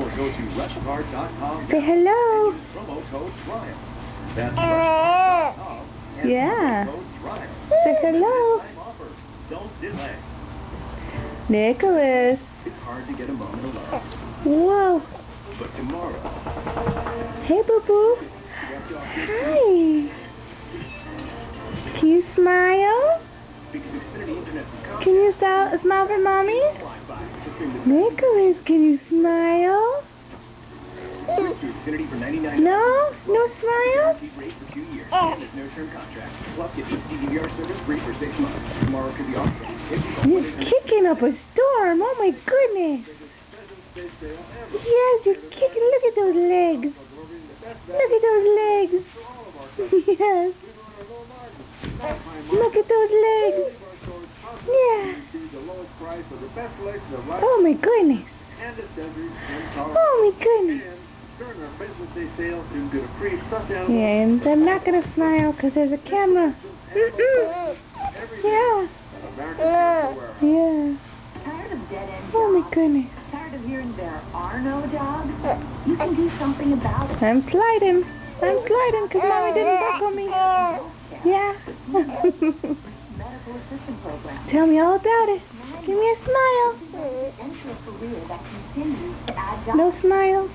Or go to rushcard.com. Say hello. And use promo code TRIAL. That's rushcard.com. And Yeah. promo code TRIAL. Say hello. Time offer. Don't delay. Nicholas. It's hard to get a moment alone. Whoa. But tomorrow. Hey, boo-boo. Hi. Can you smile? Can you smile for mommy? Nicholas, can you smile? No? No smile? You're kicking up a storm. Oh my goodness. Yes, you're kicking. Look at those legs. Look at those legs. Yes. Look at those legs. Yeah. Oh my goodness. Oh my goodness. Yeah, and I'm not going to smile because there's a camera. Yeah. Yeah. Tired of dead-end Oh my jobs? goodness. Tired of hearing there are no jobs? You can do something about it. I'm sliding because mommy didn't buckle me. Yeah. Medical assistant program. Tell me all about it. Give me a smile. Enter a career that continues to add jobs. No smile.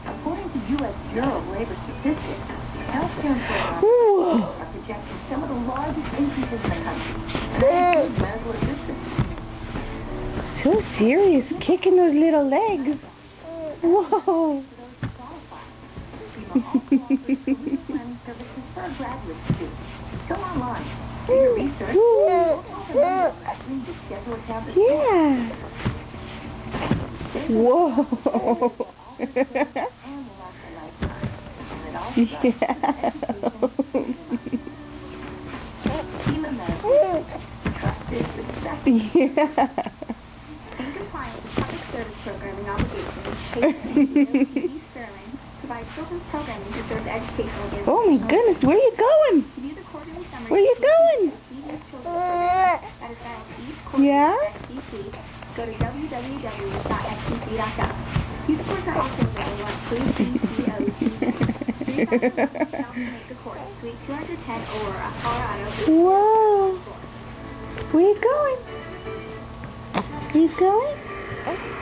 According to U.S. Bureau of Labor Statistics, healthcare employers Ooh. are projecting some of the largest increases in the country. And that includes medical assistants. So serious, kicking those little legs. Whoa. Planning services for a graduate student. Go online. Do your research. To schedule a campus. Yeah. Whoa. Yeah. In compliance with public service programming obligations, KCB Sterling provides children's programming to serve educational institutions. Oh my goodness, where are you going? To view the quarterly summary, Where are you going? CBS children's programming that is found each quarter Yeah? at FCC, go to www.fcc.gov. Use course options available at Please to make the course, Suite 210, Aurora, Colorado. Whoa. Where are you going? Where you going?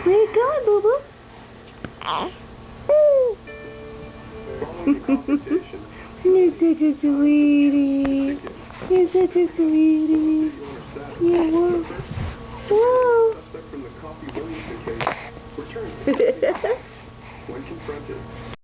Where you going, boo-boo? You're such a sweetie. You're such a sweetie. Yeah, whoa. Whoa. When confronted.